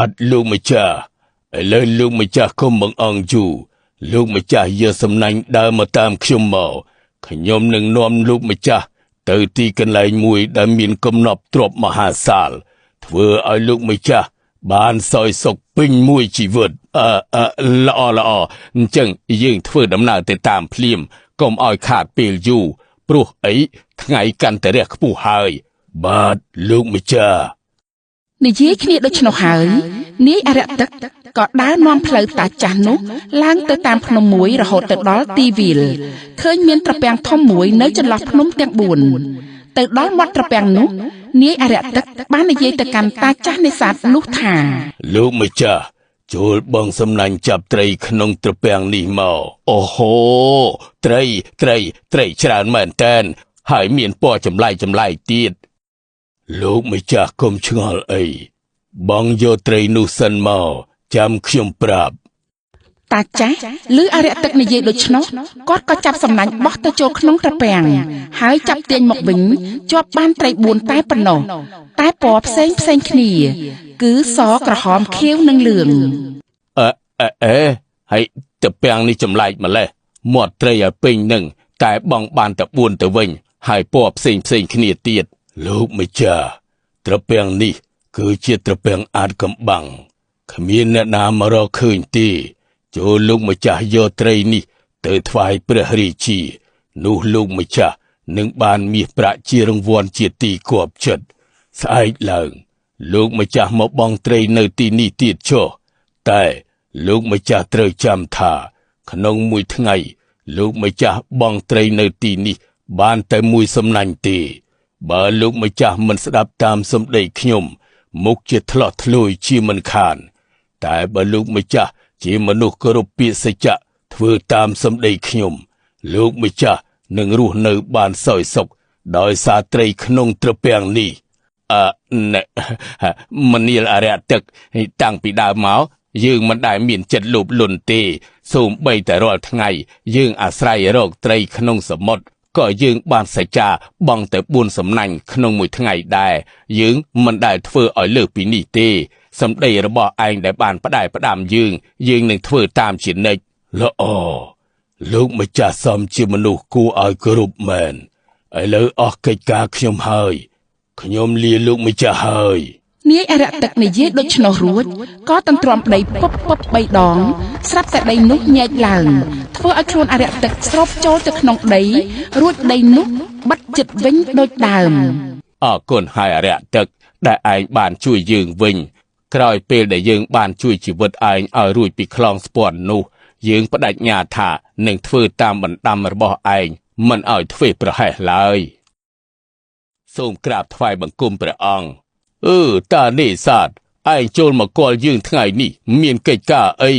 អត់លោកម្ចាស់ឥឡូវលោកម្ចាស់កុំបង្អង់យូរលោកម្ចាស់យកសំណាញ់ដើរមកតាមខ្ញុំមកខ្ញុំនឹងនាំលោកម្ចាស់ទៅទីកន្លែងមួយដែលមានកំណប់ទ្រព្យមហាសាលធ្វើឲ្យលោកម្ចាស់បានសោយសុខពេញមួយជីវិតល្អអញ្ចឹងយើងធ្វើដំណើរទៅតាមភ្លាមកុំឲ្យខាតពេលយូរព្រោះអីថ្ងៃកាន់តែរះខ្ពស់ហើយបាទលោកម្ចាស់និយាយគ្នាដូច្នោះហើយនាយអរិយទឹកក៏ដើរនាំផ្លូវតាចាស់នោះឡើងទៅតាមភ្នំមួយរហូតទៅដល់ទីវាលឃើញមានត្រពាំងធំមួយនៅចន្លោះភ្នំទាំង4ទៅដល់មាត់ត្រពាំងនោះនាយអរិយទឹកបាននិយាយទៅកាន់តាចាស់នេសាទនោះថាលោកម្ចាស់ចូលបងសំណាញ់ចាប់ត្រីក្នុងត្រពាំងនេះមកអូហូត្រីច្រើនមែនតែនហើយមានពណ៌ចម្លែកទៀតលោកម្ចាស់កុំឆ្ងល់អីបងយកត្រីនោះសិនមកចាំខ្ញុំប្រាប់តាចាស់ឮអរិយទឹកនិយាយដូច្នោះគាត់ក៏ចាប់សំណាញ់បោះទៅចូលក្នុងត្រពាំងហើយចាប់ទាញមកវិញជាប់បានត្រី4តែប៉ុណ្ណោះតែពណ៌ផ្សេងគ្នាគឺសក្រហមខៀវនិងលឿងហើយត្រពាំងនេះចម្លែកម្លេះមាត់ត្រីឲ្យពេញនឹងតែបងបានតែ4ទៅវិញហើយពណ៌ផ្សេងគ្នាទៀតលោកម្ចាស់ត្រពាំងនេះគឺជាត្រពាំងអាតកំបាំងគ្មានអ្នកណាមករកឃើញទេចូលលោកម្ចាស់យកត្រីនេះទៅថ្វាយព្រះរាជានោះលោកម្ចាស់នឹងបានមាសប្រាក់ជារង្វាន់ជាទីគប់ចិត្តស្អែកឡើងលោកម្ចាស់មកបង់ត្រីនៅទីនេះទៀតចុះតែលោកម្ចាស់ត្រូវចាំថាក្នុងមួយថ្ងៃលោកម្ចាស់បង់ត្រីនៅទីនេះបានតែមួយសំណាញ់ទេបើលោកម្ចាស់មិនស្ដាប់តាមសំដីខ្ញុំមុខជាថ្លោះធ្លោយជាមិនខានតែបើលោកម្ចាស់ជាមនុស្សគោរពពាក្យសច្ចៈធ្វើតាមសំដីខ្ញុំលោកម្ចាស់នឹងរស់នៅបានសោយសុខដោយសារត្រីក្នុងត្រពាំងនេះមនាលអរិយទឹកតាំងពីដើមមកយើងមិនដែលមានចិត្តលោភលន់ទេសូម្បីតែរាល់ថ្ងៃយើងអាស្រ័យរកត្រីក្នុងសមុទ្រក៏យើងបានសច្ចាបង់តែ4សំណាញ់ក្នុងមួយថ្ងៃដែរយើងមិនដែលធ្វើឲ្យលើសពីនេះទេសម្ដីរបស់ឯងដែលបានផ្ដាំយើងនឹងធ្វើតាមជានិច្ចល្អលោកម្ចាស់សមជាមនុស្សគួរឲ្យគោរពមែនឥឡូវអស់កិច្ចការខ្ញុំហើយខ្ញុំលាលោកម្ចាស់ហើយនាយអរិយទឹកនិយាយដូច្នោះរួចក៏តន្ទ្រាំប្តីពុប3ដងស្រាប់តែដីនោះញែកឡើងធ្វើឲ្យខ្លួនអរិយទឹកស្រូបចូលទៅក្នុងដីរួចដីនោះបិទជិតវិញដូចដើមអរគុណហើយអរិយទឹកដែលឯងបានជួយយើងវិញក្រោយពេលដែលយើងបានជួយជីវិតឯងឲ្យរួចពីខ្លោងស្ពាន់នោះយើងបដិញ្ញាថានឹងធ្វើតាមបណ្ដាំរបស់ឯងមិនឲ្យធ្វេសប្រហែសឡើយសូមក្រាបថ្វាយបង្គំព្រះអង្គតានេសាទឯងចូលមកគាល់យើងថ្ងៃនេះមានកិច្ចការអី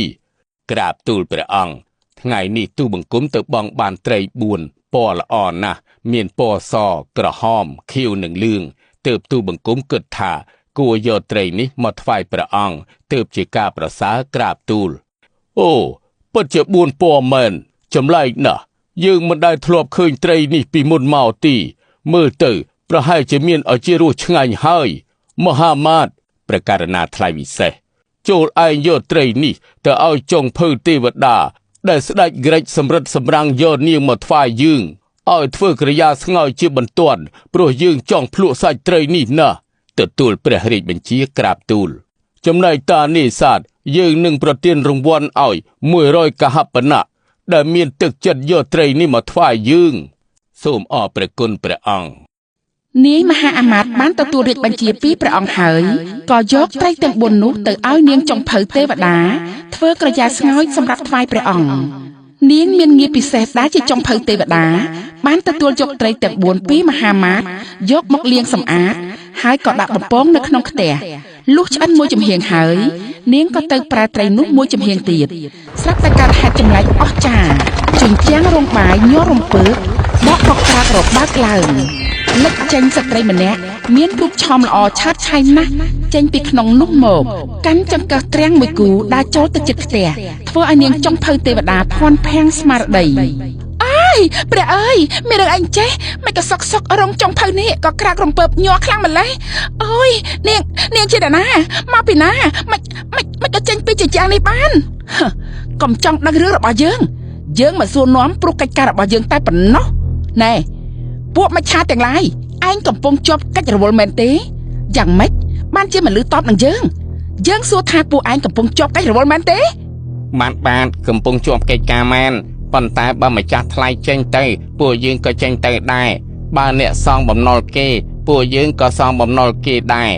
ក្រាបទូលព្រះអង្គថ្ងៃនេះទូបង្គំទៅបង់បានត្រី4ពណ៌ល្អណាស់មានពណ៌សក្រហមខៀវនិងលឿងទើបទូបង្គំគិតថាគួរយកត្រីនេះមកថ្វាយព្រះអង្គទើបជាការប្រសើរក្រាបទូលអូពិតជា4ពណ៌មែនចម្លែកណាស់យើងមិនដែលធ្លាប់ឃើញត្រីនេះពីមុនមកទីមើលទៅប្រហែលជាមានឲ្យជារសឆ្ងាញ់ហើយមហាមាតព្រះករណាថ្លៃវិសេសចូលឯងយកត្រីនេះទៅឲ្យចុងភៅទេវតាដែលស្ដេចក្រិចសម្រិតសម្រាំងយកនាងមកថ្វាយយើងឲ្យធ្វើកិរិយាស្ងោយជាបន្ទាន់ព្រោះយើងចង់ភ្លក់សាច់ត្រីនេះណាស់ទទួលព្រះរាជបញ្ជាក្រាបទូលចំណែកតានេសាទយើងនឹងប្រទានរង្វាន់ឲ្យ100កហបណៈដែលមានទឹកចិត្តយកត្រីនេះមកថ្វាយយើងសូមអរព្រះគុណព្រះអង្គនាយមហាអាមាត្យបានទទួលរាជបញ្ជាពីព្រះអង្គហើយក៏យកត្រីទាំង4នោះទៅឲ្យនាងចុងភៅទេវតាធ្វើកិរិយាស្ងោយសម្រាប់ថ្វាយព្រះអង្គនាងមានងារពិសេសដែលជាចុងភៅទេវតាបានទទួលយកត្រីទាំង4ពីមហាអាមាត្យយកមកលាងសម្អាតហើយក៏ដាក់បំពងនៅក្នុងខ្ទះលុះឆ្អិនមួយចំហៀងហើយនាងក៏ទៅប្រែត្រីនោះមួយចំហៀងទៀតស្រាប់តែកើតហេតុចម្លែកអស្ចារ្យជញ្ជាំងរងបាយញ័ររំពើកបកកក្រាករបើកឡើងលិចចេញស្ត្រីម្នាក់មានរូបឆោមល្អឆើតឆាយណាស់ចេញពីក្នុងនោះមកកាន់ចង្កឹះត្រាំងមួយគូដើរចូលទៅជិតផ្ទះធ្វើឲ្យនាងចុងភៅទេវតាភ័ន្តភាំងស្មារតី យព្រះអើយមានរឿងអីចេះមិនក៏សក់រងចុងភៅនេះក៏ក្រាករំពើបញ័រខ្លាំងម្ល៉េះអូយនាងជាណាមកពីណាមិនក៏ចេញពីជាយ៉ាងនេះបានកុំចង់ដឹងរឿងរបស់យើងមកសួរនាំព្រោះកិច្ចការរបស់យើងតែប៉ុណ្ណោះណែពួកមច្ឆាទាំងឡាយឯងកំពុងជាប់កិច្ចរវល់មែនទេយ៉ាងម៉េចបានជាមិនលឺតបនឹងយើងសួរថាពួកឯងកំពុងជាប់កិច្ចរវល់មែនទេបានកំពុងជាប់កិច្ចការមែនប៉ុន្តែបើម្ចាស់ថ្លៃចេញទៅពួកយើងក៏ចេញទៅដែរបើអ្នកសងបំណុលគេពួកយើងក៏សងបំណុលគេដែរ